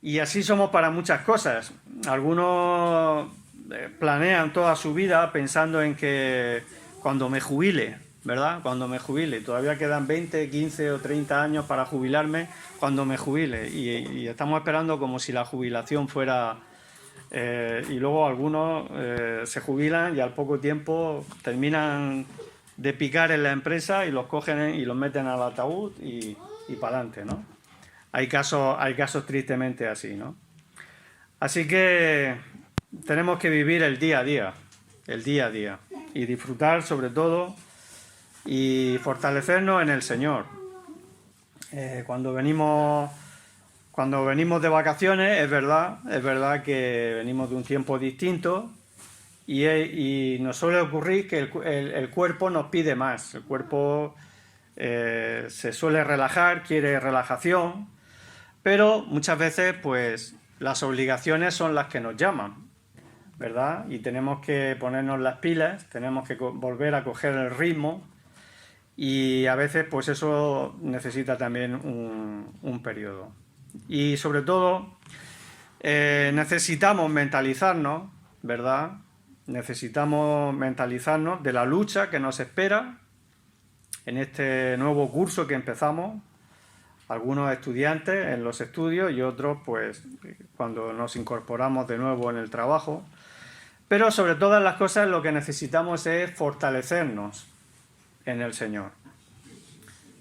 Y así somos para muchas cosas. Algunos planean toda su vida pensando en que cuando me jubile, ¿verdad? Cuando me jubile. Todavía quedan 20, 15 o 30 años para jubilarme cuando me jubile. Y estamos esperando como si la jubilación fuera... y luego algunos se jubilan y al poco tiempo terminan de picar en la empresa y los cogen y los meten al ataúd y para adelante, ¿no? Hay casos tristemente así, ¿no? Así que tenemos que vivir el día a día, y disfrutar sobre todo y fortalecernos en el Señor. Cuando venimos de vacaciones, es verdad que venimos de un tiempo distinto y nos suele ocurrir que el cuerpo nos pide más. El cuerpo se suele relajar, quiere relajación, pero muchas veces pues las obligaciones son las que nos llaman, ¿verdad? Y tenemos que ponernos las pilas, tenemos que volver a coger el ritmo y a veces pues eso necesita también un periodo. Y sobre todo necesitamos mentalizarnos, ¿verdad? Necesitamos mentalizarnos de la lucha que nos espera en este nuevo curso que empezamos. Algunos estudiantes en los estudios y otros pues cuando nos incorporamos de nuevo en el trabajo. Pero sobre todas las cosas lo que necesitamos es fortalecernos en el Señor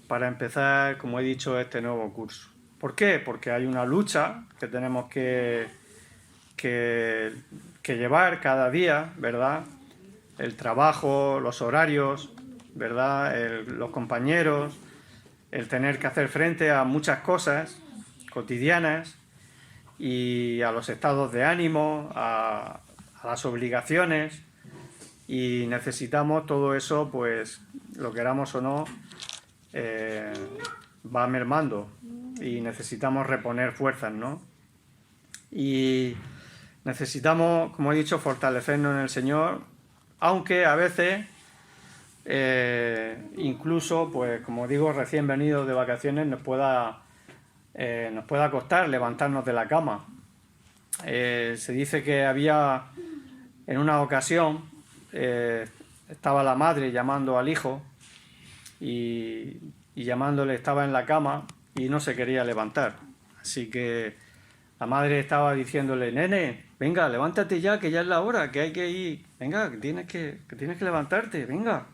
para empezar, como he dicho, este nuevo curso. ¿Por qué? Porque hay una lucha que tenemos que llevar cada día, ¿verdad? El trabajo, los horarios, ¿verdad? Los compañeros, el tener que hacer frente a muchas cosas cotidianas y a los estados de ánimo, a las obligaciones, y necesitamos todo eso, pues lo queramos o no, va mermando y necesitamos reponer fuerzas, ¿no? Y necesitamos, como he dicho, fortalecernos en el Señor, aunque a veces incluso, pues como digo, recién venidos de vacaciones nos pueda costar levantarnos de la cama. Se dice que había en una ocasión estaba la madre llamando al hijo y llamándole, estaba en la cama y no se quería levantar, así que la madre estaba diciéndole: nene, venga, levántate ya, que ya es la hora, que hay que ir, venga, que tienes que levantarte, venga.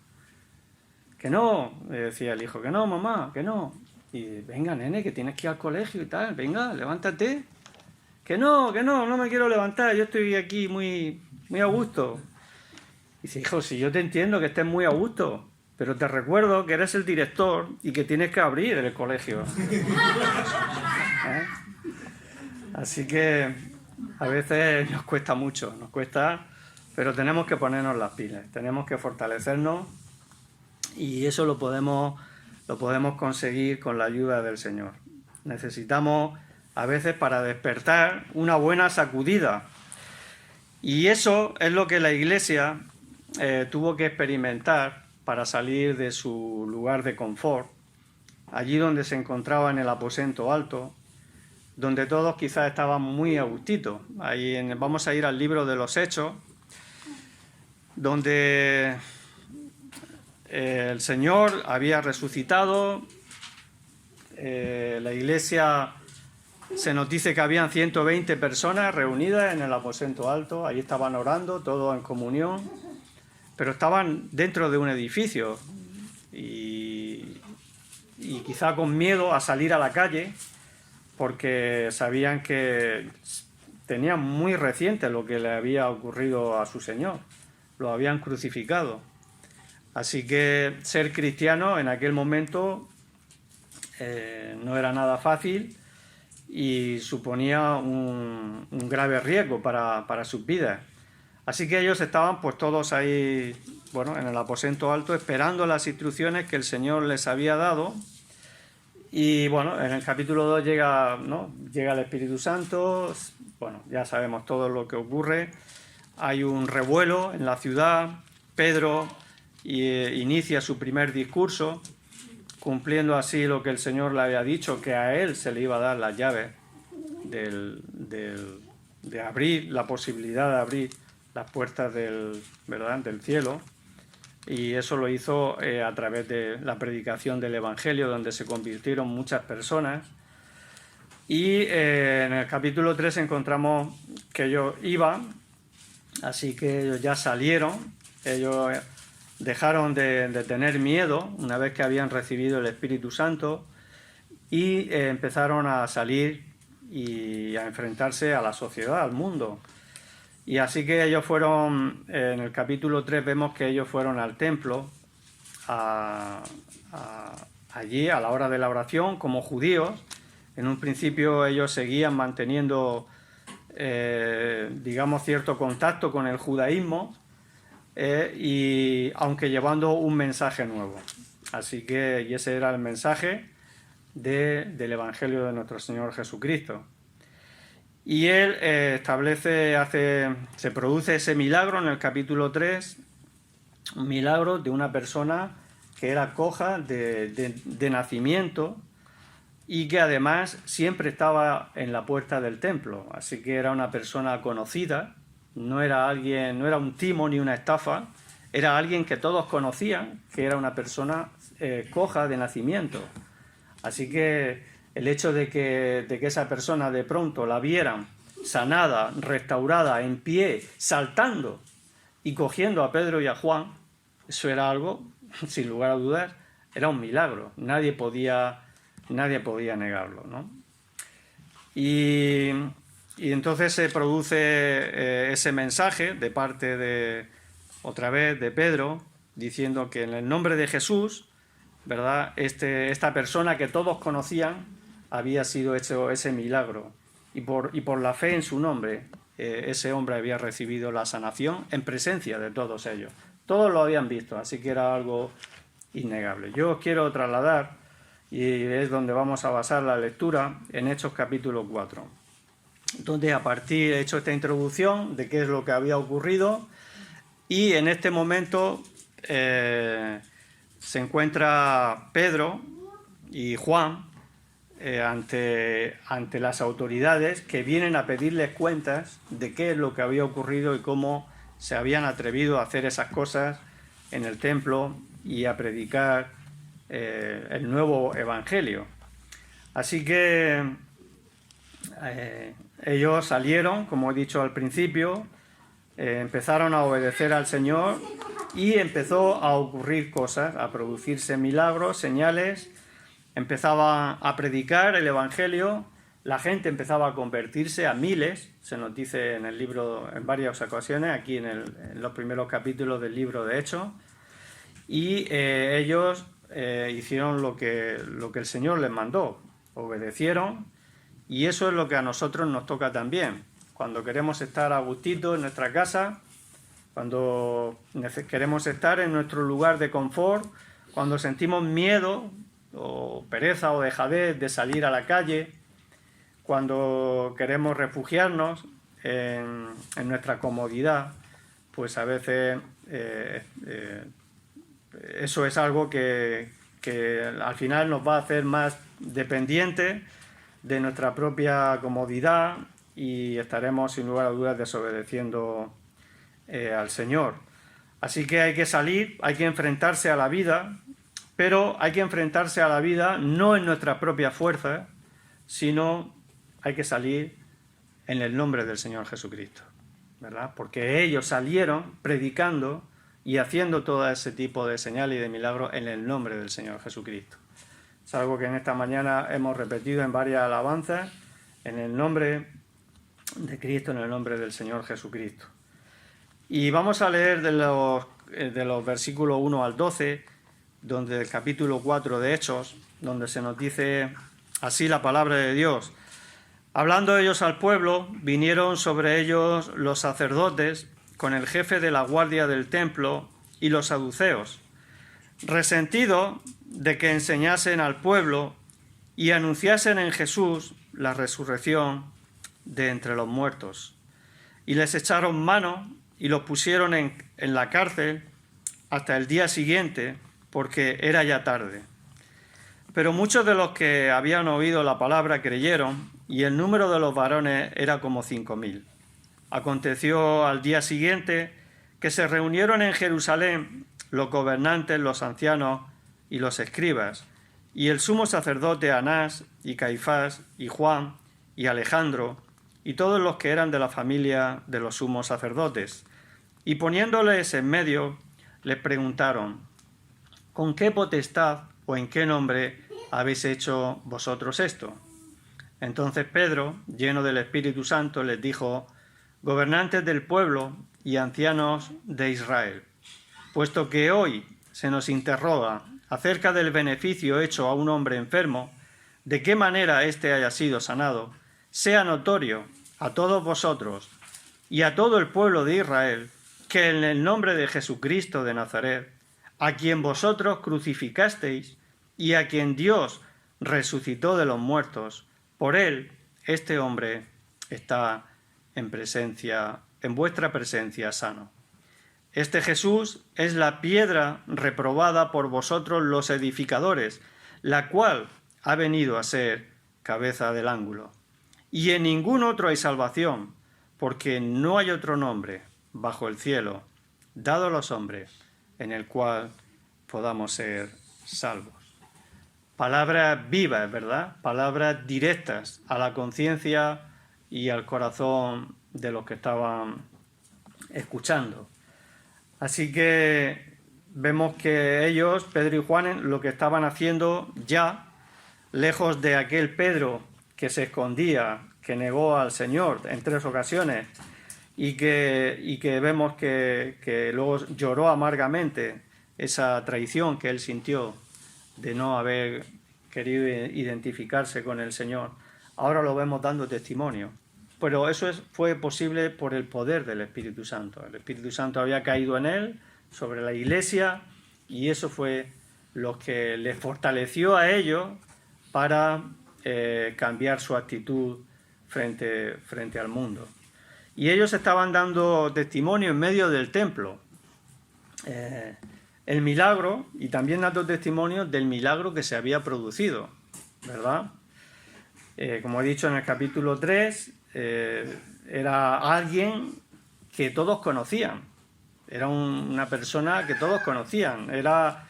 Que no, le decía el hijo, que no, mamá, que no. Y venga, nene, que tienes que ir al colegio y tal, venga, levántate. Que no me quiero levantar, yo estoy aquí muy a gusto. Y dice: hijo, si yo te entiendo que estés muy a gusto, pero te recuerdo que eres el director y que tienes que abrir el colegio. ¿Eh? Así que a veces nos cuesta mucho, pero tenemos que ponernos las pilas, tenemos que fortalecernos. Y eso lo podemos conseguir con la ayuda del Señor. Necesitamos a veces para despertar una buena sacudida. Y eso es lo que la Iglesia tuvo que experimentar para salir de su lugar de confort, allí donde se encontraba en el aposento alto, donde todos quizás estaban muy a gustito. Vamos a ir al libro de los Hechos, donde el Señor había resucitado. La Iglesia, se nos dice que habían 120 personas reunidas en el aposento alto. Ahí estaban orando, todos en comunión, pero estaban dentro de un edificio y quizá con miedo a salir a la calle, porque sabían que tenían muy reciente lo que le había ocurrido a su Señor. Lo habían crucificado. Así que ser cristiano en aquel momento no era nada fácil y suponía un grave riesgo para sus vidas. Así que ellos estaban pues todos ahí, en el aposento alto, esperando las instrucciones que el Señor les había dado. Y en el capítulo 2 llega el Espíritu Santo. Ya sabemos todo lo que ocurre. Hay un revuelo en la ciudad. Pedro inicia su primer discurso, cumpliendo así lo que el Señor le había dicho, que a él se le iba a dar las llaves de abrir la posibilidad de abrir las puertas ¿verdad?, del cielo, y eso lo hizo a través de la predicación del Evangelio, donde se convirtieron muchas personas. Y en el capítulo 3 encontramos que ellos iban, así que ellos ya salieron, ellos dejaron de tener miedo una vez que habían recibido el Espíritu Santo, y empezaron a salir y a enfrentarse a la sociedad, al mundo. Y así que ellos fueron, en el capítulo 3 vemos que ellos fueron al templo, allí a la hora de la oración, como judíos. En un principio ellos seguían manteniendo, digamos, cierto contacto con el judaísmo, y aunque llevando un mensaje nuevo. Así que, y ese era el mensaje del Evangelio de nuestro Señor Jesucristo. Y él se produce ese milagro en el capítulo 3, un milagro de una persona que era coja de nacimiento, y que además siempre estaba en la puerta del templo, así que era una persona conocida, no era un timo ni una estafa, era alguien que todos conocían, que era una persona coja de nacimiento. Así que el hecho de que esa persona de pronto la vieran sanada, restaurada, en pie, saltando y cogiendo a Pedro y a Juan, eso era algo, sin lugar a dudas, era un milagro. Nadie podía negarlo, ¿no? Y entonces se produce ese mensaje de parte otra vez de Pedro, diciendo que en el nombre de Jesús, ¿verdad?, esta persona que todos conocían había sido hecho ese milagro, y por la fe en su nombre ese hombre había recibido la sanación en presencia de todos ellos. Todos lo habían visto, así que era algo innegable. Yo os quiero trasladar, y es donde vamos a basar la lectura, en Hechos capítulo 4, donde he hecho esta introducción de qué es lo que había ocurrido, y en este momento se encuentra Pedro y Juan ante las autoridades, que vienen a pedirles cuentas de qué es lo que había ocurrido y cómo se habían atrevido a hacer esas cosas en el templo y a predicar el nuevo evangelio. Así que ellos salieron, como he dicho al principio, empezaron a obedecer al Señor, y empezó a ocurrir cosas, a producirse milagros, señales. Empezaba a predicar el evangelio, la gente empezaba a convertirse a miles, se nos dice en el libro en varias ocasiones, aquí en los primeros capítulos del libro de Hechos, y ellos hicieron lo que el Señor les mandó, obedecieron, y eso es lo que a nosotros nos toca también. Cuando queremos estar a gustito en nuestra casa, cuando queremos estar en nuestro lugar de confort, cuando sentimos miedo o pereza o dejadez de salir a la calle, cuando queremos refugiarnos en nuestra comodidad, pues a veces eso es algo que al final nos va a hacer más dependientes de nuestra propia comodidad, y estaremos sin lugar a dudas desobedeciendo al Señor. Así que hay que salir, hay que enfrentarse a la vida, pero hay que enfrentarse a la vida no en nuestras propias fuerzas, sino hay que salir en el nombre del Señor Jesucristo, ¿verdad? Porque ellos salieron predicando y haciendo todo ese tipo de señales y de milagros en el nombre del Señor Jesucristo. Es algo que en esta mañana hemos repetido en varias alabanzas, en el nombre de Cristo, en el nombre del Señor Jesucristo. Y vamos a leer de los versículos 1 al 12, donde el capítulo 4 de Hechos, donde se nos dice así la palabra de Dios. Hablando ellos al pueblo, vinieron sobre ellos los sacerdotes con el jefe de la guardia del templo y los saduceos, resentidos de que enseñasen al pueblo y anunciasen en Jesús la resurrección de entre los muertos. Y les echaron mano y los pusieron en la cárcel hasta el día siguiente, porque era ya tarde. Pero muchos de los que habían oído la palabra creyeron, y el número de los varones era como 5.000. Aconteció al día siguiente que se reunieron en Jerusalén los gobernantes, los ancianos y los escribas, y el sumo sacerdote Anás y Caifás y Juan y Alejandro y todos los que eran de la familia de los sumos sacerdotes. Y poniéndoles en medio, les preguntaron: ¿con qué potestad o en qué nombre habéis hecho vosotros esto? Entonces Pedro, lleno del Espíritu Santo, les dijo: gobernantes del pueblo y ancianos de Israel, puesto que hoy se nos interroga acerca del beneficio hecho a un hombre enfermo, de qué manera éste haya sido sanado, sea notorio a todos vosotros y a todo el pueblo de Israel que en el nombre de Jesucristo de Nazaret, a quien vosotros crucificasteis y a quien Dios resucitó de los muertos, por él este hombre está en vuestra presencia sano. Este Jesús es la piedra reprobada por vosotros los edificadores, la cual ha venido a ser cabeza del ángulo. Y en ningún otro hay salvación, porque no hay otro nombre bajo el cielo dado a los hombres en el cual podamos ser salvos. Palabras vivas, ¿verdad? Palabras directas a la conciencia y al corazón de los que estaban escuchando. Así que vemos que ellos, Pedro y Juan, lo que estaban haciendo ya, lejos de aquel Pedro que se escondía, que negó al Señor en 3 ocasiones y que vemos que luego lloró amargamente esa traición que él sintió de no haber querido identificarse con el Señor. Ahora lo vemos dando testimonio. Pero eso fue posible por el poder del Espíritu Santo. El Espíritu Santo había caído en él, sobre la Iglesia, y eso fue lo que les fortaleció a ellos para cambiar su actitud frente al mundo. Y ellos estaban dando testimonio en medio del templo. El milagro, y también dando testimonio del milagro que se había producido, ¿verdad? Como he dicho en el capítulo 3, era alguien que todos conocían, era una persona que todos conocían, era,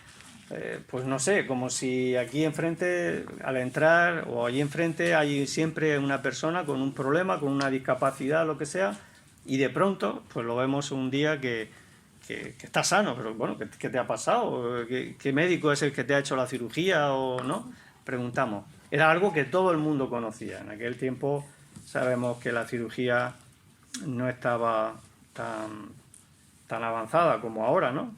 pues no sé, como si aquí enfrente, al entrar, o allí enfrente hay siempre una persona con un problema, con una discapacidad, lo que sea, y de pronto, pues lo vemos un día que está sano, pero bueno, ¿qué te ha pasado? ¿Qué médico es el que te ha hecho la cirugía? O no, preguntamos. Era algo que todo el mundo conocía. En aquel tiempo sabemos que la cirugía no estaba tan avanzada como ahora, ¿no?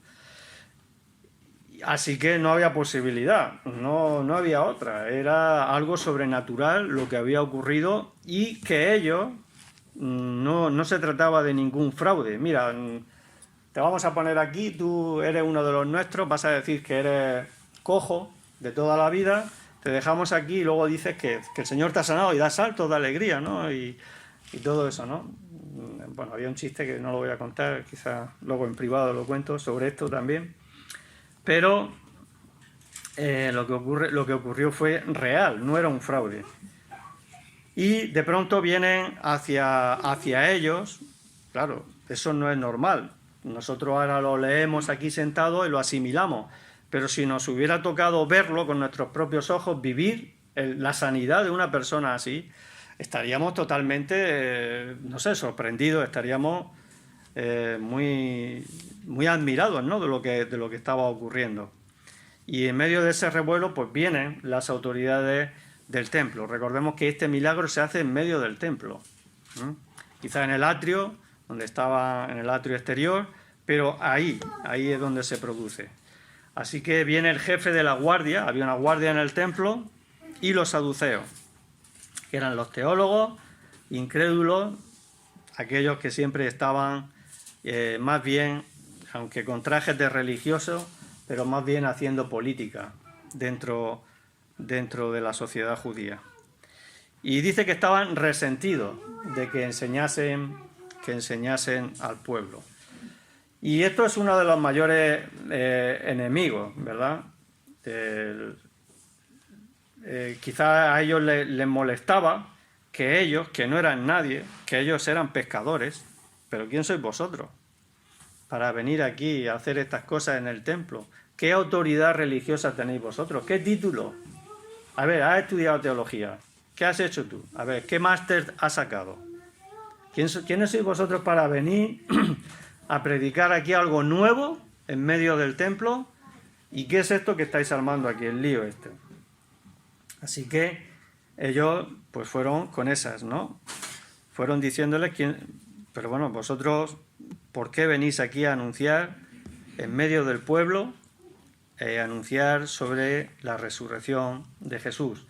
Así que no había posibilidad, no había otra. Era algo sobrenatural lo que había ocurrido y que ellos no se trataba de ningún fraude. Mira, te vamos a poner aquí, tú eres uno de los nuestros, vas a decir que eres cojo de toda la vida, te dejamos aquí y luego dices que el Señor te ha sanado y das saltos de alegría, ¿no? Y todo eso, ¿no? Bueno, había un chiste que no lo voy a contar, quizás luego en privado lo cuento sobre esto también, pero lo que ocurrió fue real, no era un fraude. Y de pronto vienen hacia ellos, claro, eso no es normal. Nosotros ahora lo leemos aquí sentado y lo asimilamos, pero si nos hubiera tocado verlo con nuestros propios ojos, vivir la sanidad de una persona así, estaríamos totalmente, no sé, sorprendidos, estaríamos muy admirados, ¿no?, de lo que estaba ocurriendo. Y en medio de ese revuelo, pues vienen las autoridades del templo. Recordemos que este milagro se hace en medio del templo, quizá en el atrio, donde estaba en el atrio exterior, pero ahí es donde se produce. Así que viene el jefe de la guardia, había una guardia en el templo, y los saduceos, que eran los teólogos, incrédulos, aquellos que siempre estaban más bien, aunque con trajes de religiosos, pero más bien haciendo política dentro de la sociedad judía. Y dice que estaban resentidos de que enseñasen al pueblo. Y esto es uno de los mayores enemigos, ¿verdad? quizás a ellos les molestaba que ellos, que no eran nadie, que ellos eran pescadores, pero ¿quién sois vosotros para venir aquí a hacer estas cosas en el templo? ¿Qué autoridad religiosa tenéis vosotros? ¿Qué título? A ver, has estudiado teología. ¿Qué has hecho tú? A ver, ¿qué máster has sacado? ¿Quiénes sois vosotros para venir a predicar aquí algo nuevo en medio del templo? ¿Y qué es esto que estáis armando aquí, el lío este? Así que ellos pues fueron con esas, ¿no? Fueron diciéndoles pero bueno, vosotros, ¿por qué venís aquí a anunciar en medio del pueblo, anunciar sobre la resurrección de Jesús?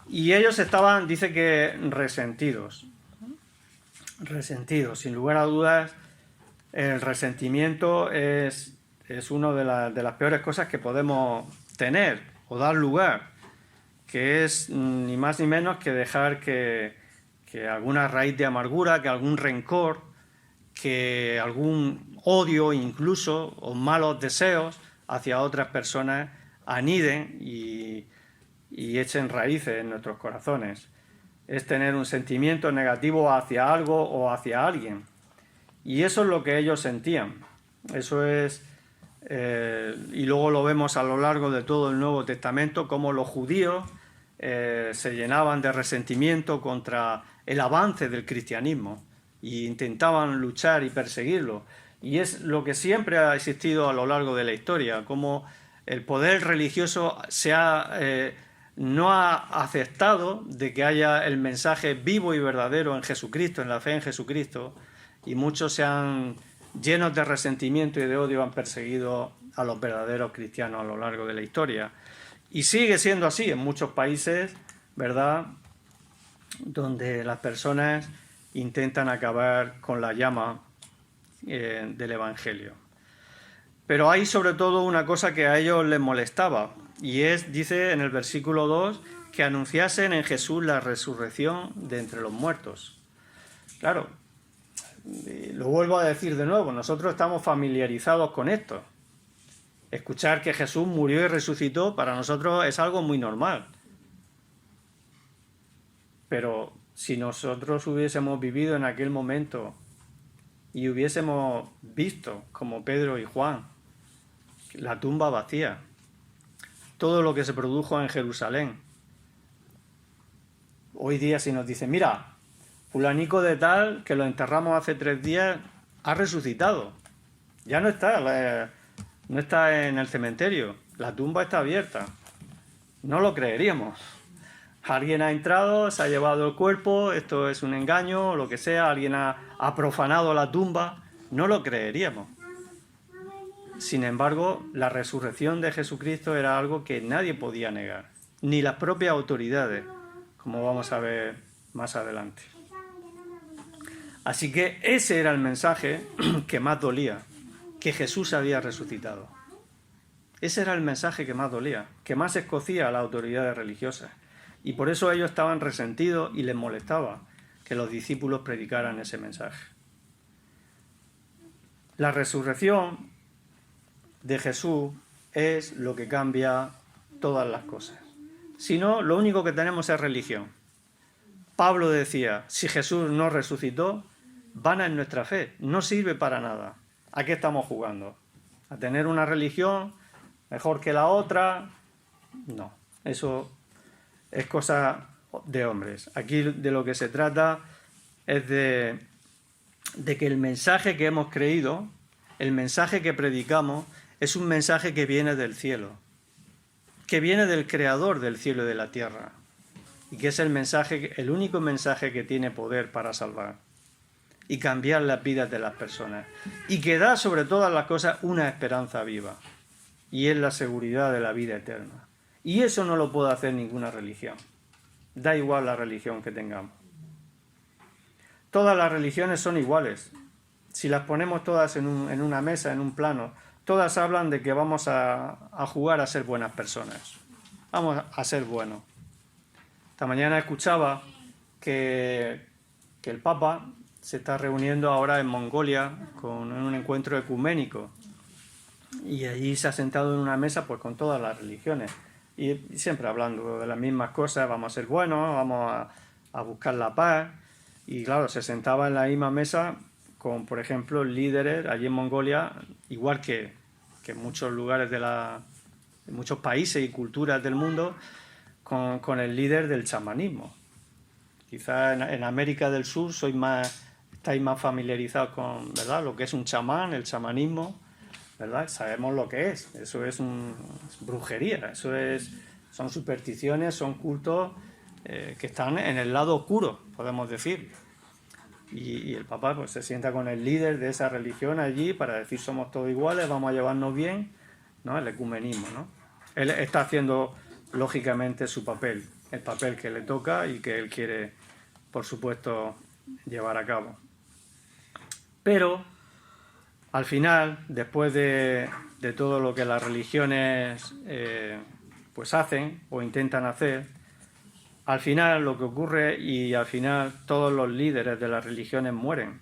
Y ellos estaban, dice que resentidos, sin lugar a dudas. El resentimiento es una de las peores cosas que podemos tener o dar lugar, que es ni más ni menos que dejar que alguna raíz de amargura, que algún rencor, que algún odio incluso, o malos deseos hacia otras personas aniden y echen raíces en nuestros corazones. Es tener un sentimiento negativo hacia algo o hacia alguien. Y eso es lo que ellos sentían. Eso es, y luego lo vemos a lo largo de todo el Nuevo Testamento, cómo los judíos se llenaban de resentimiento contra el avance del cristianismo e intentaban luchar y perseguirlo. Y es lo que siempre ha existido a lo largo de la historia, como el poder religioso no ha aceptado de que haya el mensaje vivo y verdadero en Jesucristo, en la fe en Jesucristo, y muchos llenos de resentimiento y de odio, han perseguido a los verdaderos cristianos a lo largo de la historia. Y sigue siendo así en muchos países, ¿verdad?, donde las personas intentan acabar con la llama del Evangelio. Pero hay sobre todo una cosa que a ellos les molestaba, y dice en el versículo 2, que anunciasen en Jesús la resurrección de entre los muertos. Claro, lo vuelvo a decir de nuevo, nosotros estamos familiarizados con esto. Escuchar que Jesús murió y resucitó para nosotros es algo muy normal. Pero si nosotros hubiésemos vivido en aquel momento y hubiésemos visto, como Pedro y Juan, la tumba vacía, todo lo que se produjo en Jerusalén, hoy día si nos dicen, mira, fulanico de tal, que lo enterramos hace 3 días, ha resucitado, ya no está en el cementerio, la tumba está abierta, no lo creeríamos. Alguien ha entrado, se ha llevado el cuerpo, esto es un engaño, o lo que sea, alguien ha profanado la tumba, no lo creeríamos. Sin embargo, la resurrección de Jesucristo era algo que nadie podía negar, ni las propias autoridades, como vamos a ver más adelante. Así que ese era el mensaje que más dolía, que Jesús había resucitado. Ese era el mensaje que más dolía, que más escocía a las autoridades religiosas. Y por eso ellos estaban resentidos y les molestaba que los discípulos predicaran ese mensaje. La resurrección de Jesús es lo que cambia todas las cosas. Si no, lo único que tenemos es religión. Pablo decía, si Jesús no resucitó, vana es nuestra fe, no sirve para nada. ¿A qué estamos jugando? ¿A tener una religión mejor que la otra? No, eso es cosa de hombres. Aquí de lo que se trata es de que el mensaje que hemos creído, el mensaje que predicamos, es un mensaje que viene del cielo, que viene del Creador del cielo y de la tierra, y que es el único mensaje que tiene poder para salvar y cambiar las vidas de las personas, y que da sobre todas las cosas una esperanza viva, y es la seguridad de la vida eterna. Y eso no lo puede hacer ninguna religión. Da igual la religión que tengamos. Todas las religiones son iguales. Si las ponemos todas en una mesa, en un plano, todas hablan de que vamos a jugar a ser buenas personas. Vamos a ser buenos. Esta mañana escuchaba que el Papa se está reuniendo ahora en Mongolia en un encuentro ecuménico. Y allí se ha sentado en una mesa pues con todas las religiones. y siempre hablando de las mismas cosas, vamos a ser buenos, vamos a buscar la paz. Y claro, se sentaba en la misma mesa con, por ejemplo, líderes allí en Mongolia, igual que en muchos lugares en muchos países y culturas del mundo, con el líder del chamanismo. Quizás en América del Sur estáis más familiarizados con, ¿verdad?, lo que es un chamán, el chamanismo, ¿verdad? Sabemos lo que es. Eso es brujería, son supersticiones, son cultos que están en el lado oscuro, podemos decir. Y el Papa pues se sienta con el líder de esa religión allí para decir somos todos iguales, vamos a llevarnos bien, ¿no? El ecumenismo, ¿no? Él está haciendo lógicamente su papel, el papel que le toca y que él quiere, por supuesto, llevar a cabo. Pero al final, después de todo lo que las religiones pues hacen o intentan hacer, al final lo que ocurre, y al final todos los líderes de las religiones mueren.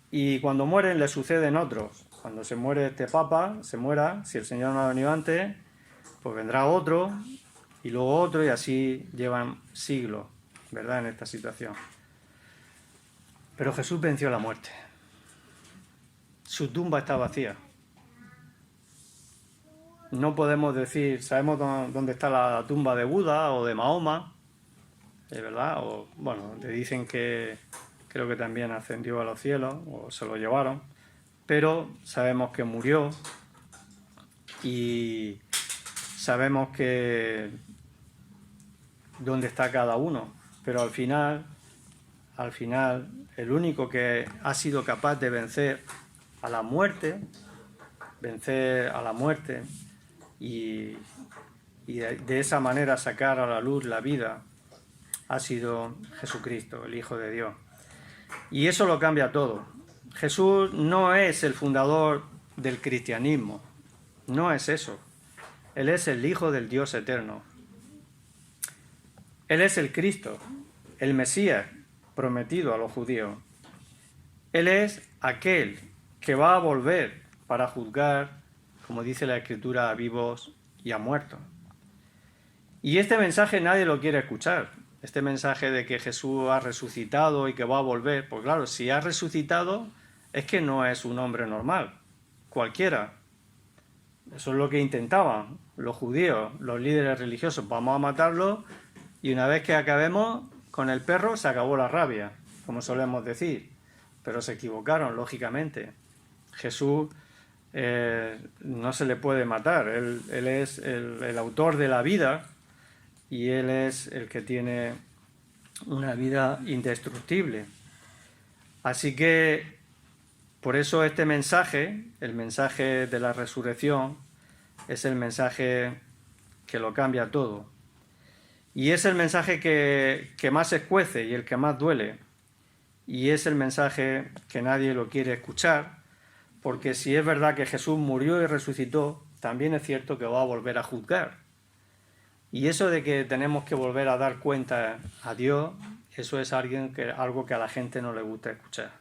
Y cuando mueren le suceden otros. Cuando se muere este papa, si el Señor no ha venido antes, pues vendrá otro, y luego otro, y así llevan siglos, ¿verdad?, en esta situación. Pero Jesús venció la muerte. Su tumba está vacía. No podemos decir, sabemos dónde está la tumba de Buda o de Mahoma, ¿verdad? O, bueno, le dicen que creo que también ascendió a los cielos o se lo llevaron, pero sabemos que murió y sabemos que dónde está cada uno, pero al final, el único que ha sido capaz de vencer a la muerte y de esa manera sacar a la luz la vida, ha sido Jesucristo, el Hijo de Dios. Y eso lo cambia todo. Jesús no es el fundador del cristianismo, no es eso. Él es el Hijo del Dios eterno. Él es el Cristo, el Mesías prometido a los judíos. Él es aquel que va a volver para juzgar, como dice la Escritura, a vivos y a muertos. Y este mensaje nadie lo quiere escuchar. Este mensaje de que Jesús ha resucitado y que va a volver, pues claro, si ha resucitado es que no es un hombre normal, cualquiera. Eso es lo que intentaban los judíos, los líderes religiosos. Vamos a matarlo y una vez que acabemos con el perro se acabó la rabia, como solemos decir. Pero se equivocaron, lógicamente. Jesús no se le puede matar. Él es el autor de la vida y Él es el que tiene una vida indestructible. Así que por eso este mensaje, el mensaje de la resurrección, es el mensaje que lo cambia todo. Y es el mensaje que más escuece y el que más duele. Y es el mensaje que nadie lo quiere escuchar, porque si es verdad que Jesús murió y resucitó, también es cierto que va a volver a juzgar. Y eso de que tenemos que volver a dar cuenta a Dios, eso es algo que a la gente no le gusta escuchar.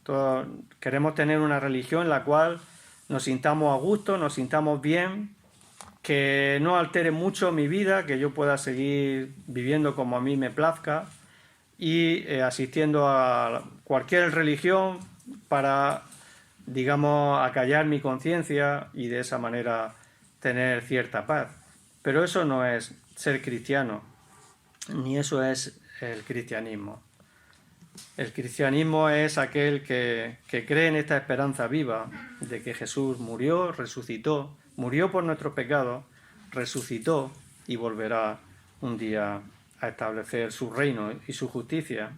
Todos queremos tener una religión en la cual nos sintamos a gusto, nos sintamos bien, que no altere mucho mi vida, que yo pueda seguir viviendo como a mí me plazca y asistiendo a cualquier religión para, digamos, acallar mi conciencia y de esa manera tener cierta paz. Pero eso no es ser cristiano, ni eso es el cristianismo. El cristianismo es aquel que cree en esta esperanza viva de que Jesús murió, resucitó, murió por nuestros pecados, resucitó y volverá un día a establecer su reino y su justicia.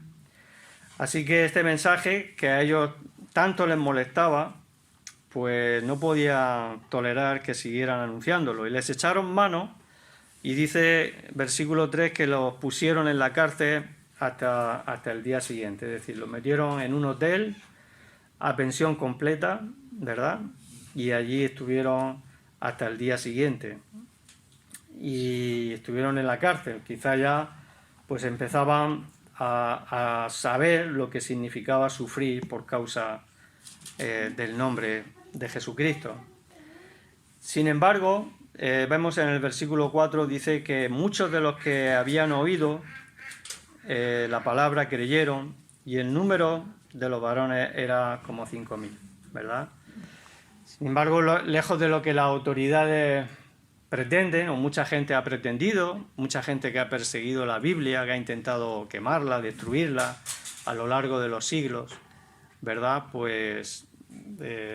Así que este mensaje que a ellos tanto les molestaba, pues no podía tolerar que siguieran anunciándolo y les echaron mano y dice versículo 3 que los pusieron en la cárcel hasta el día siguiente, es decir, los metieron en un hotel a pensión completa, ¿verdad? Y allí estuvieron hasta el día siguiente y estuvieron en la cárcel. Quizá ya pues empezaban a saber lo que significaba sufrir por causa del nombre de Jesucristo. Sin embargo, vemos en el versículo 4, dice que muchos de los que habían oído la palabra creyeron, y el número de los varones era como 5.000, ¿verdad? Sin embargo, lejos de lo que las autoridades pretenden, o mucha gente ha pretendido, mucha gente que ha perseguido la Biblia, que ha intentado quemarla, destruirla a lo largo de los siglos, ¿verdad? Pues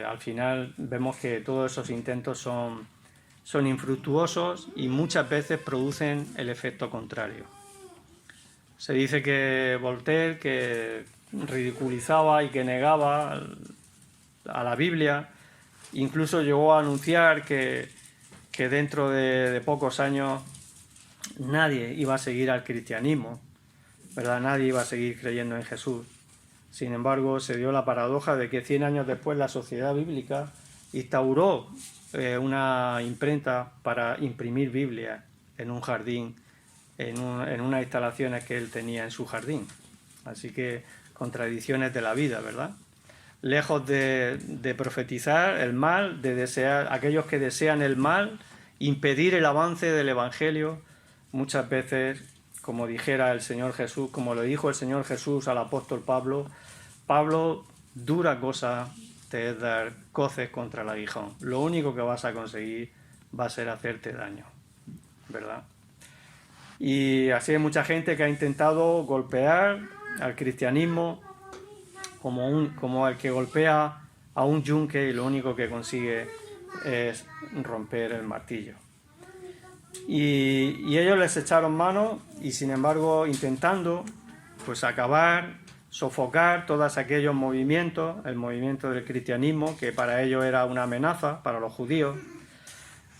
al final vemos que todos esos intentos son infructuosos y muchas veces producen el efecto contrario. Se dice que Voltaire, que ridiculizaba y que negaba a la Biblia, incluso llegó a anunciar que dentro de pocos años nadie iba a seguir al cristianismo, ¿verdad? Nadie iba a seguir creyendo en Jesús. Sin embargo, se dio la paradoja de que 100 años después la Sociedad Bíblica instauró una imprenta para imprimir Biblia en un jardín, en unas instalaciones que él tenía en su jardín. Así que contradicciones de la vida, ¿verdad? Lejos de profetizar el mal, de desear, aquellos que desean el mal, impedir el avance del Evangelio, muchas veces, como dijera el Señor Jesús, como lo dijo el Señor Jesús al apóstol Pablo, dura cosa te es dar coces contra el aguijón. Lo único que vas a conseguir va a ser hacerte daño, ¿verdad? Y así hay mucha gente que ha intentado golpear al cristianismo como el que golpea a un yunque y lo único que consigue es romper el martillo. Y ellos les echaron mano y sin embargo intentando pues acabar, sofocar todos aquellos movimientos, el movimiento del cristianismo, que para ellos era una amenaza, para los judíos.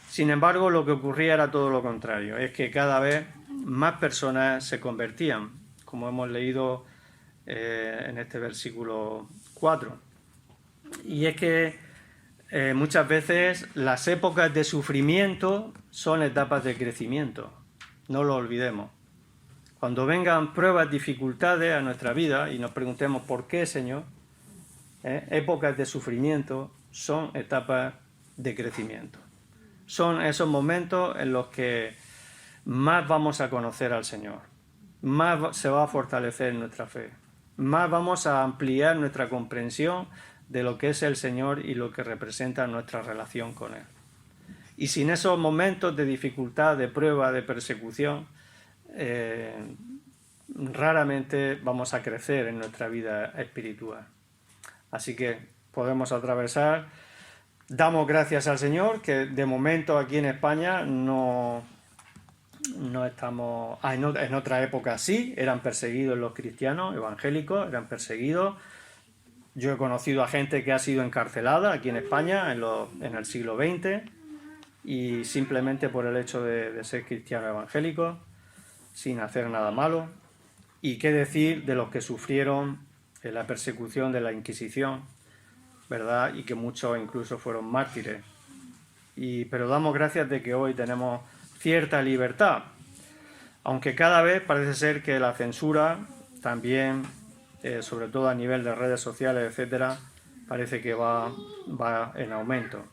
Sin embargo, lo que ocurría era todo lo contrario, es que cada vez más personas se convertían, como hemos leído en este versículo 4. Y es que muchas veces las épocas de sufrimiento son etapas de crecimiento, no lo olvidemos. Cuando vengan pruebas, dificultades a nuestra vida y nos preguntemos ¿por qué, Señor? Épocas de sufrimiento son etapas de crecimiento. Son esos momentos en los que más vamos a conocer al Señor, más se va a fortalecer nuestra fe, más vamos a ampliar nuestra comprensión de lo que es el Señor y lo que representa nuestra relación con Él. Y sin esos momentos de dificultad, de prueba, de persecución, raramente vamos a crecer en nuestra vida espiritual. Así que podemos atravesar. Damos gracias al Señor que de momento aquí en España no estamos... en otra época sí, eran perseguidos los cristianos evangélicos, eran perseguidos. Yo he conocido a gente que ha sido encarcelada aquí en España en el siglo XX y simplemente por el hecho de ser cristiano evangélico, sin hacer nada malo. Y qué decir de los que sufrieron la persecución de la Inquisición, ¿verdad? Y que muchos incluso fueron mártires. Pero damos gracias de que hoy tenemos cierta libertad, aunque cada vez parece ser que la censura también, sobre todo a nivel de redes sociales, etcétera, parece que va en aumento.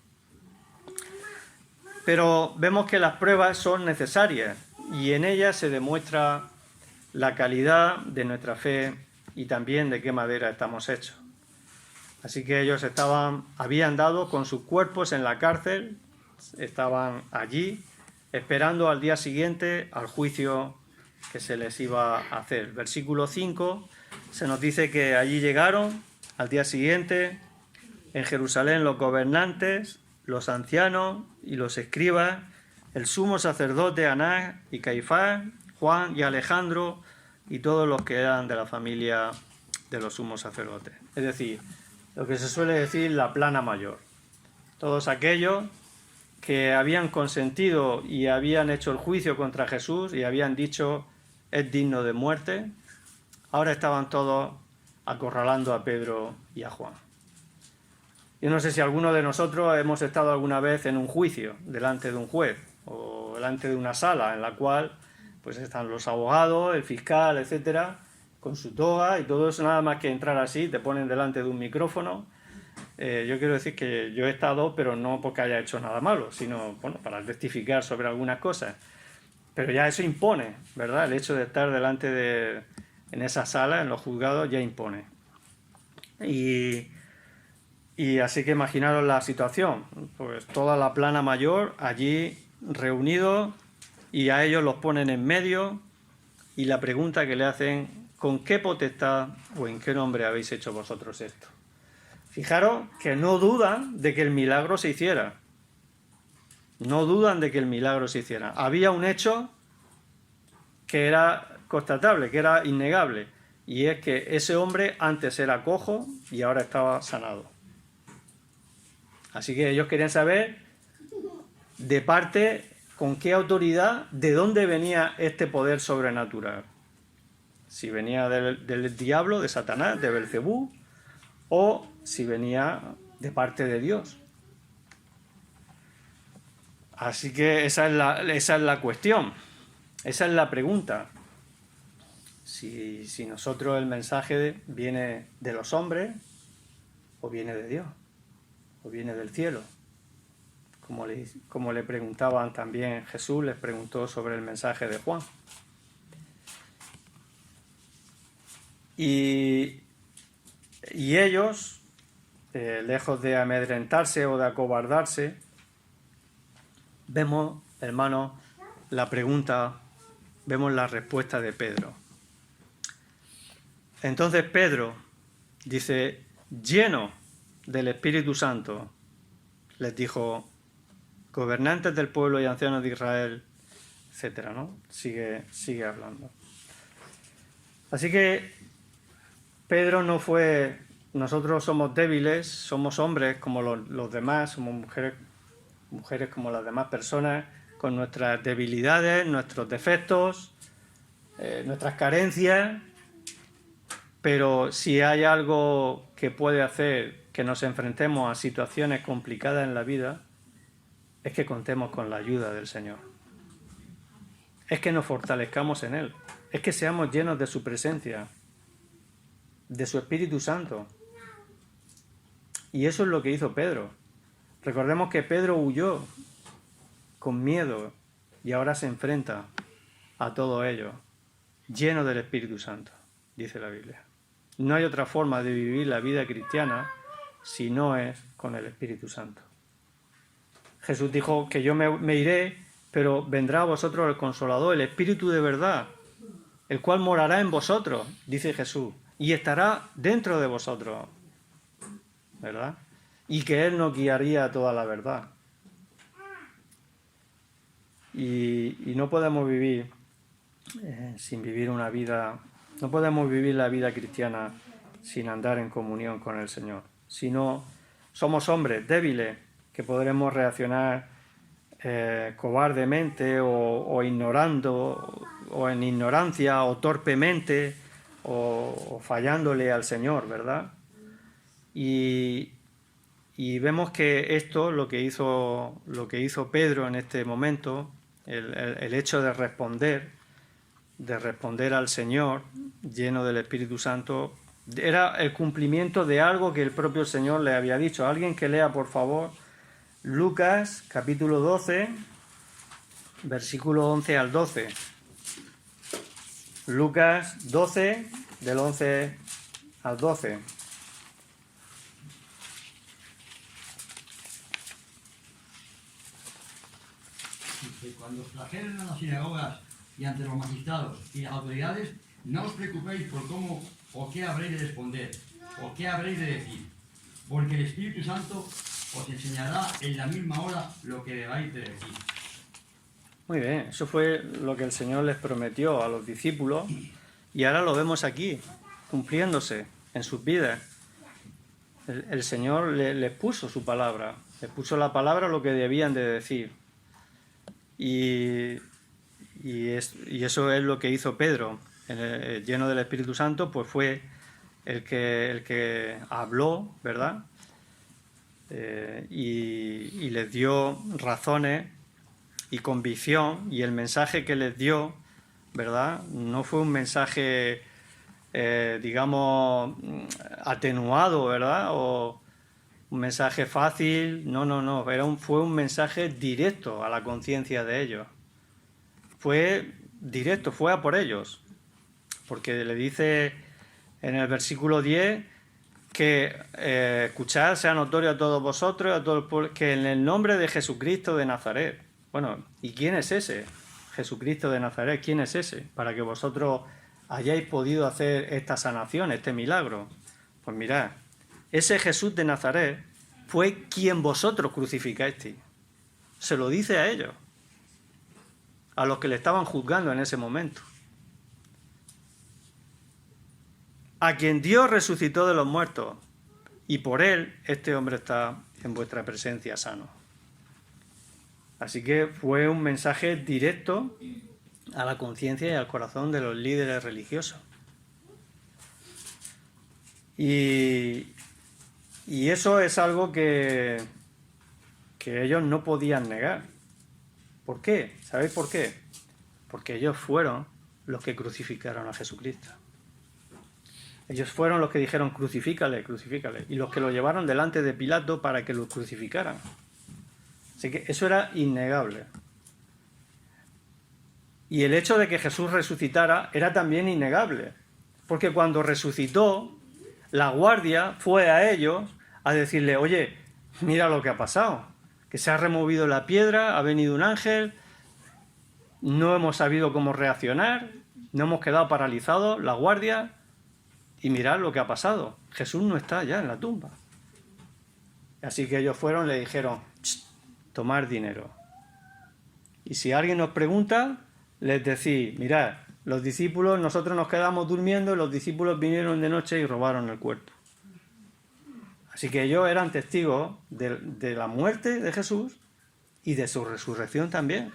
Pero vemos que las pruebas son necesarias y en ellas se demuestra la calidad de nuestra fe y también de qué madera estamos hechos. Así que ellos habían dado con sus cuerpos en la cárcel, estaban allí esperando al día siguiente al juicio que se les iba a hacer. Versículo 5 se nos dice que allí llegaron al día siguiente en Jerusalén los gobernantes, los ancianos y los escribas, el sumo sacerdote Anás y Caifás, Juan y Alejandro y todos los que eran de la familia de los sumos sacerdotes. Es decir, lo que se suele decir la plana mayor. Todos aquellos que habían consentido y habían hecho el juicio contra Jesús y habían dicho es digno de muerte, ahora estaban todos acorralando a Pedro y a Juan. Yo no sé si alguno de nosotros hemos estado alguna vez en un juicio delante de un juez o delante de una sala en la cual pues están los abogados, el fiscal, etcétera, con su toga y todo eso, nada más que entrar así, te ponen delante de un micrófono Yo quiero decir que yo he estado, pero no porque haya hecho nada malo, sino bueno, para testificar sobre algunas cosas. Pero ya eso impone, ¿verdad? El hecho de estar delante de, en esa sala, en los juzgados, ya impone. Y así que imaginaros la situación, pues toda la plana mayor allí reunidos y a ellos los ponen en medio y la pregunta que le hacen, ¿con qué potestad o en qué nombre habéis hecho vosotros esto? Fijaros que no dudan de que el milagro se hiciera. No dudan de que el milagro se hiciera. Había un hecho que era constatable, que era innegable, y es que ese hombre antes era cojo y ahora estaba sanado. Así que ellos querían saber de parte, con qué autoridad, de dónde venía este poder sobrenatural. Si venía del diablo, de Satanás, de Belcebú, o si venía de parte de Dios. Así que esa es la cuestión, esa es la pregunta. Si nosotros el mensaje viene de los hombres, o viene de Dios, o viene del cielo. Como le preguntaban también, Jesús les preguntó sobre el mensaje de Juan. Y ellos, lejos de amedrentarse o de acobardarse, vemos, hermanos, la pregunta, vemos la respuesta de Pedro. Entonces Pedro dice, lleno del Espíritu Santo, les dijo, gobernantes del pueblo y ancianos de Israel, etcétera, ¿no? Sigue hablando. Así que Pedro no fue, nosotros somos débiles, somos hombres como los demás, somos mujeres como las demás personas, con nuestras debilidades, nuestros defectos, nuestras carencias, pero si hay algo que puede hacer que nos enfrentemos a situaciones complicadas en la vida, es que contemos con la ayuda del Señor. Es que nos fortalezcamos en Él. Es que seamos llenos de su presencia, de su Espíritu Santo. Y eso es lo que hizo Pedro. Recordemos que Pedro huyó con miedo y ahora se enfrenta a todo ello, lleno del Espíritu Santo, dice la Biblia. No hay otra forma de vivir la vida cristiana si no es con el Espíritu Santo. Jesús dijo que yo me iré, pero vendrá a vosotros el Consolador, el Espíritu de verdad, el cual morará en vosotros, dice Jesús, y estará dentro de vosotros, ¿verdad? Y que Él nos guiaría a toda la verdad. Y no podemos vivir sin vivir una vida, no podemos vivir la vida cristiana sin andar en comunión con el Señor. Si no, somos hombres débiles que podremos reaccionar cobardemente o ignorando, o en ignorancia, o torpemente, o fallándole al Señor, ¿verdad? Y vemos que esto, lo que hizo Pedro en este momento, el hecho de responder al Señor lleno del Espíritu Santo, era el cumplimiento de algo que el propio Señor le había dicho. Alguien que lea, por favor, Lucas capítulo 12, versículo 11 al 12. Lucas 12, del 11 al 12. Cuando os trajeren a las sinagogas y ante los magistrados y las autoridades, no os preocupéis por cómo o qué habréis de responder o qué habréis de decir, porque el Espíritu Santo os enseñará en la misma hora lo que debáis de decir. Muy bien, eso fue lo que el Señor les prometió a los discípulos y ahora lo vemos aquí, cumpliéndose en sus vidas. El Señor les puso su palabra, les puso la palabra lo que debían de decir. Y eso es lo que hizo Pedro, lleno del Espíritu Santo, pues fue el que habló, ¿verdad? Y les dio razones y convicción, y el mensaje que les dio, ¿verdad? No fue un mensaje, digamos, atenuado, ¿verdad? un mensaje fácil, no, fue un mensaje directo a la conciencia de ellos. Fue directo, fue a por ellos, porque le dice en el versículo 10 que escuchad, sea notorio a todos vosotros, a todo el pueblo, que en el nombre de Jesucristo de Nazaret. Bueno, ¿y quién es ese? Jesucristo de Nazaret, ¿quién es ese? Para que vosotros hayáis podido hacer esta sanación, este milagro. Pues mirad, ese Jesús de Nazaret fue quien vosotros crucificasteis. Se lo dice a ellos, a los que le estaban juzgando en ese momento. A quien Dios resucitó de los muertos, y por él este hombre está en vuestra presencia sano. Así que fue un mensaje directo a la conciencia y al corazón de los líderes religiosos. Y eso es algo que ellos no podían negar. ¿Por qué? ¿Sabéis por qué? Porque ellos fueron los que crucificaron a Jesucristo. Ellos fueron los que dijeron crucifícale, crucifícale, y los que lo llevaron delante de Pilato para que lo crucificaran. Así que eso era innegable. Y el hecho de que Jesús resucitara era también innegable, porque cuando resucitó, la guardia fue a ellos a decirle, oye, mira lo que ha pasado, que se ha removido la piedra, ha venido un ángel, no hemos sabido cómo reaccionar, no hemos quedado paralizados, la guardia, y mirad lo que ha pasado, Jesús no está ya en la tumba. Así que ellos fueron y le dijeron, tomar dinero. Y si alguien nos pregunta, les decís, mirad, los discípulos, nosotros nos quedamos durmiendo y los discípulos vinieron de noche y robaron el cuerpo. Así que ellos eran testigos de la muerte de Jesús y de su resurrección también.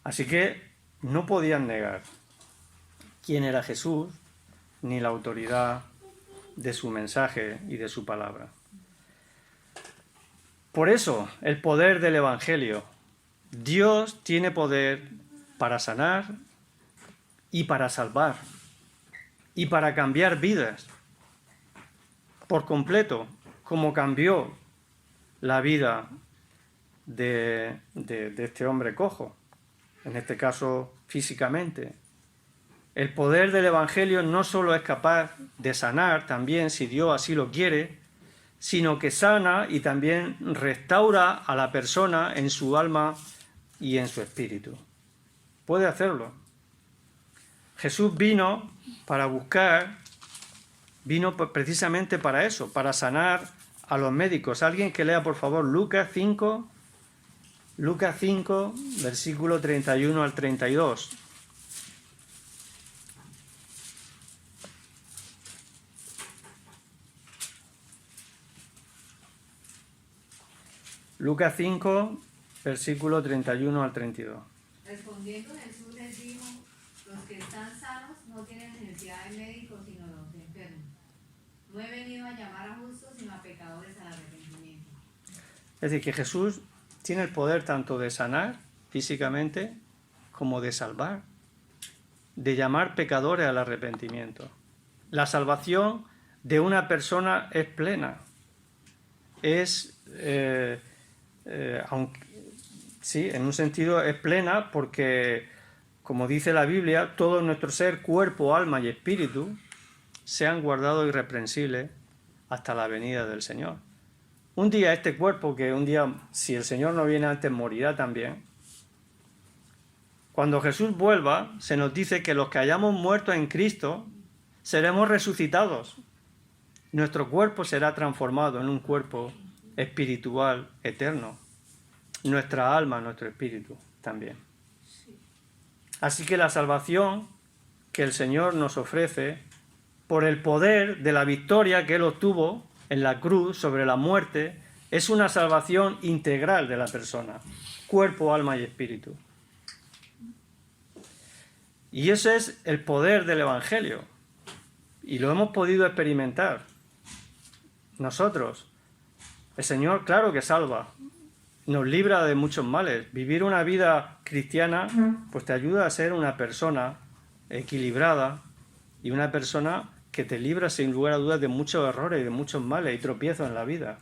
Así que no podían negar quién era Jesús ni la autoridad de su mensaje y de su palabra. Por eso, el poder del Evangelio. Dios tiene poder para sanar y para salvar y para cambiar vidas por completo, como cambió la vida de este hombre cojo, en este caso físicamente. El poder del Evangelio no solo es capaz de sanar, también si Dios así lo quiere, sino que sana y también restaura a la persona en su alma y en su espíritu. Puede hacerlo. Jesús vino para buscar, vino precisamente para eso, para sanar a los médicos. Alguien que lea por favor Lucas 5, versículo 31 al 32. Lucas 5, versículo 31 al 32. Respondiendo Jesús les dijo, los que están sanos no tienen necesidad de médicos sino los enfermos. No he venido a llamar a justos sino a pecadores al arrepentimiento. Es decir, que Jesús tiene el poder tanto de sanar físicamente como de salvar, de llamar pecadores al arrepentimiento. La salvación de una persona es plena. Aunque sí, en un sentido es plena porque, como dice la Biblia, todo nuestro ser, cuerpo, alma y espíritu sean guardados irreprensibles hasta la venida del Señor. Un día este cuerpo, que un día, si el Señor no viene antes, morirá también. Cuando Jesús vuelva, se nos dice que los que hayamos muerto en Cristo seremos resucitados. Nuestro cuerpo será transformado en un cuerpo espiritual eterno. Nuestra alma, nuestro espíritu también. Así que la salvación que el Señor nos ofrece por el poder de la victoria que Él obtuvo en la cruz sobre la muerte es una salvación integral de la persona, cuerpo, alma y espíritu. Y ese es el poder del Evangelio. Y lo hemos podido experimentar nosotros. El Señor, claro que salva, nos libra de muchos males. Vivir una vida cristiana pues te ayuda a ser una persona equilibrada y una persona que te libra sin lugar a dudas de muchos errores y de muchos males y tropiezos en la vida.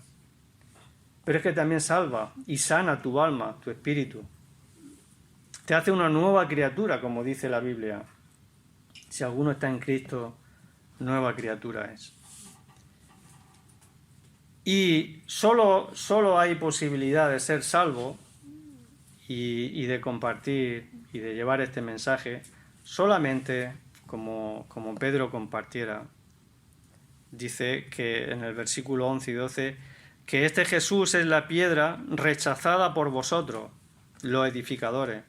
Pero es que también salva y sana tu alma, tu espíritu. Te hace una nueva criatura, como dice la Biblia. Si alguno está en Cristo, nueva criatura es. Y solo hay posibilidad de ser salvo y de compartir y de llevar este mensaje solamente como Pedro compartiera. Dice que en el versículo 11 y 12 que este Jesús es la piedra rechazada por vosotros, los edificadores.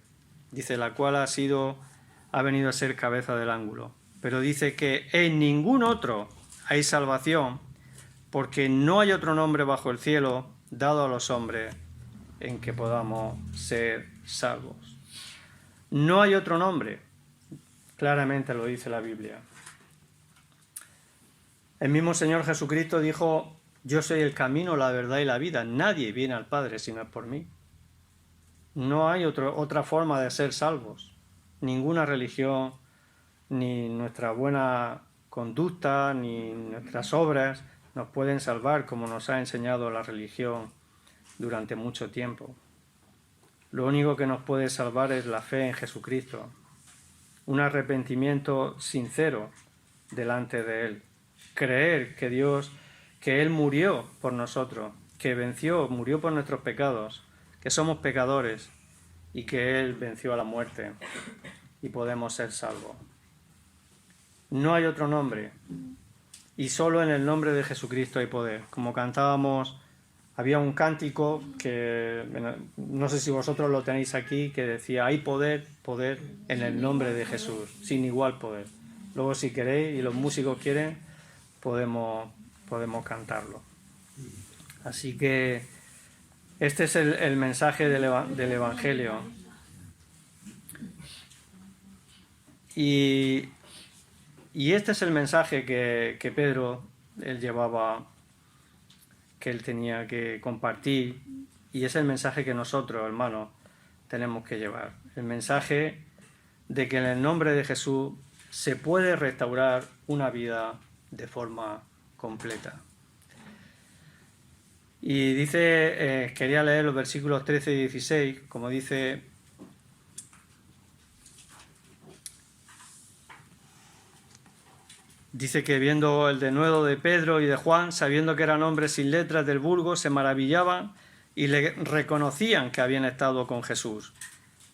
Dice, la cual ha venido a ser cabeza del ángulo. Pero dice que en ningún otro hay salvación, porque no hay otro nombre bajo el cielo dado a los hombres en que podamos ser salvos. No hay otro nombre, claramente lo dice la Biblia. El mismo Señor Jesucristo dijo, yo soy el camino, la verdad y la vida. Nadie viene al Padre si no es por mí. No hay otra forma de ser salvos. Ninguna religión, ni nuestra buena conducta, ni nuestras obras nos pueden salvar como nos ha enseñado la religión durante mucho tiempo. Lo único que nos puede salvar es la fe en Jesucristo, un arrepentimiento sincero delante de Él, creer que Él murió por nosotros, que murió por nuestros pecados, que somos pecadores y que Él venció a la muerte y podemos ser salvos. No hay otro nombre y solo en el nombre de Jesucristo hay poder. Como cantábamos, había un cántico que no sé si vosotros lo tenéis aquí, que decía, hay poder en el nombre de Jesús, sin igual poder. Luego si queréis y los músicos quieren, podemos cantarlo. Así que este es el mensaje del Evangelio. Y este es el mensaje que Pedro, él llevaba, que él tenía que compartir, y es el mensaje que nosotros, hermanos, tenemos que llevar. El mensaje de que en el nombre de Jesús se puede restaurar una vida de forma completa. Y dice, quería leer los versículos 13 y 16, como dice, que viendo el denuedo de Pedro y de Juan, sabiendo que eran hombres sin letras del vulgo, se maravillaban y le reconocían que habían estado con Jesús.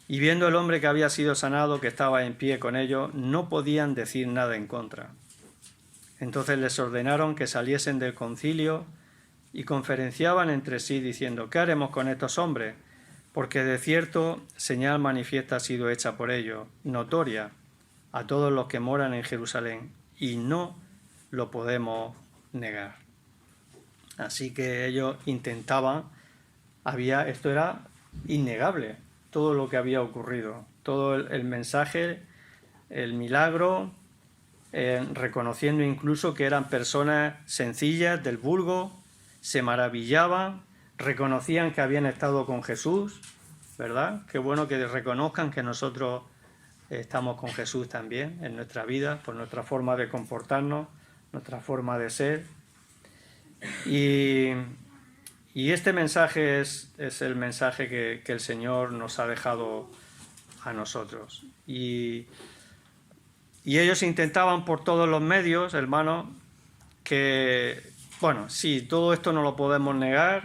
Y viendo el hombre que había sido sanado, que estaba en pie con ellos, no podían decir nada en contra. Entonces les ordenaron que saliesen del concilio y conferenciaban entre sí diciendo, ¿qué haremos con estos hombres? Porque de cierto señal manifiesta ha sido hecha por ellos, notoria a todos los que moran en Jerusalén, y no lo podemos negar. Así que ellos intentaban, esto era innegable, todo lo que había ocurrido, todo el mensaje, el milagro, reconociendo incluso que eran personas sencillas del vulgo, se maravillaban, reconocían que habían estado con Jesús, ¿verdad? Qué bueno que reconozcan que nosotros estamos con Jesús también en nuestra vida, por nuestra forma de comportarnos, nuestra forma de ser. Y este mensaje es el mensaje que el Señor nos ha dejado a nosotros. Y ellos intentaban por todos los medios, hermanos, que, bueno, sí, todo esto no lo podemos negar.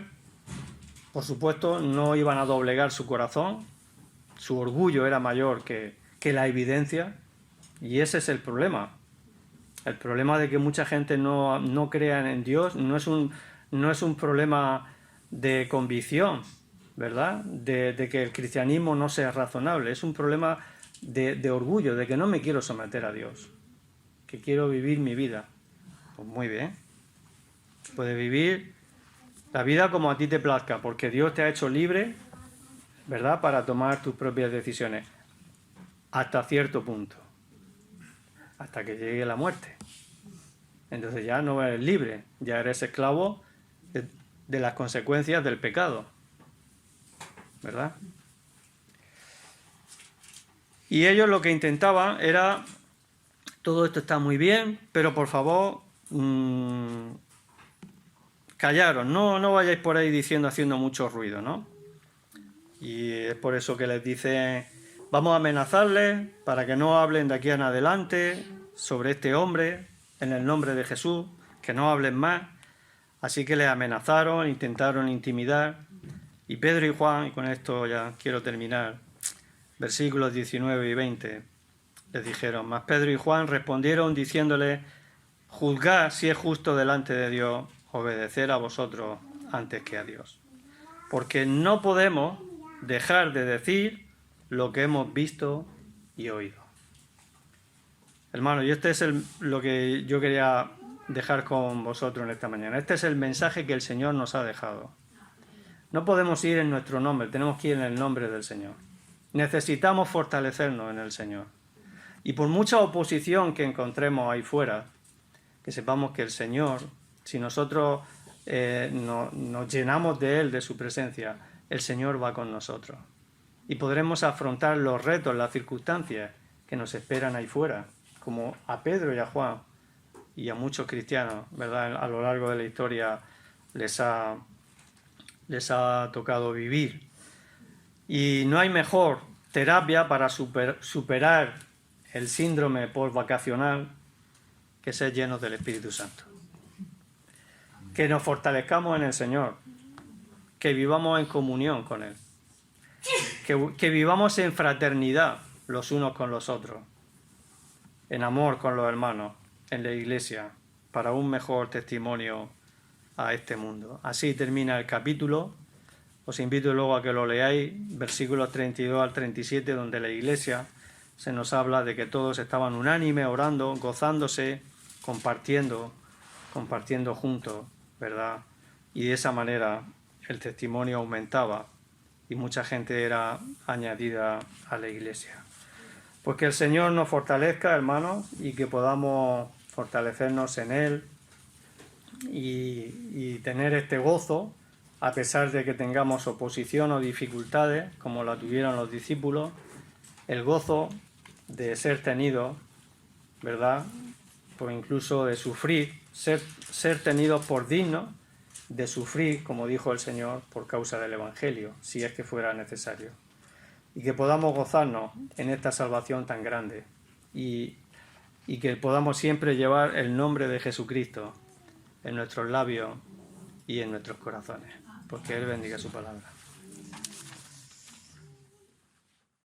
Por supuesto, no iban a doblegar su corazón. Su orgullo era mayor que la evidencia. Y ese es el problema. El problema de que mucha gente no crea en Dios no es un problema de convicción, ¿verdad? De que el cristianismo no sea razonable. Es un problema de orgullo, de que no me quiero someter a Dios, que quiero vivir mi vida. Pues muy bien. Puedes vivir la vida como a ti te plazca, porque Dios te ha hecho libre, ¿verdad?, para tomar tus propias decisiones, hasta cierto punto, hasta que llegue la muerte. Entonces ya no eres libre, ya eres esclavo de las consecuencias del pecado, ¿verdad? Y ellos lo que intentaban era todo esto está muy bien, pero por favor, callaros, no vayáis por ahí diciendo, haciendo mucho ruido, ¿no? Y es por eso que les dice, vamos a amenazarles para que no hablen de aquí en adelante sobre este hombre, en el nombre de Jesús, que no hablen más. Así que les amenazaron, intentaron intimidar. Y Pedro y Juan, y con esto ya quiero terminar, versículos 19 y 20, les dijeron, mas Pedro y Juan respondieron diciéndole, juzgad si es justo delante de Dios obedecer a vosotros antes que a Dios. Porque no podemos dejar de decir lo que hemos visto y oído. Hermano, y este es lo que yo quería dejar con vosotros en esta mañana. Este es el mensaje que el Señor nos ha dejado. No podemos ir en nuestro nombre, tenemos que ir en el nombre del Señor. Necesitamos fortalecernos en el Señor. Y por mucha oposición que encontremos ahí fuera, que sepamos que el Señor, si nosotros nos llenamos de Él, de su presencia, el Señor va con nosotros. Y podremos afrontar los retos, las circunstancias que nos esperan ahí fuera, como a Pedro y a Juan y a muchos cristianos, ¿verdad? A lo largo de la historia les ha tocado vivir. Y no hay mejor terapia para superar el síndrome postvacacional que ser llenos del Espíritu Santo. Que nos fortalezcamos en el Señor, que vivamos en comunión con Él, que vivamos en fraternidad los unos con los otros, en amor con los hermanos, en la iglesia, para un mejor testimonio a este mundo. Así termina el capítulo. Os invito luego a que lo leáis, versículos 32 al 37, donde la iglesia se nos habla de que todos estaban unánime, orando, gozándose, compartiendo juntos, ¿verdad? Y de esa manera el testimonio aumentaba y mucha gente era añadida a la iglesia. Pues que el Señor nos fortalezca, hermanos, y que podamos fortalecernos en Él y tener este gozo, a pesar de que tengamos oposición o dificultades, como la tuvieron los discípulos, el gozo de ser tenidos, ¿verdad? Pues incluso de sufrir, ser tenidos por dignos de sufrir, como dijo el Señor, por causa del Evangelio, si es que fuera necesario. Y que podamos gozarnos en esta salvación tan grande y que podamos siempre llevar el nombre de Jesucristo en nuestros labios y en nuestros corazones. Porque Él bendiga su palabra.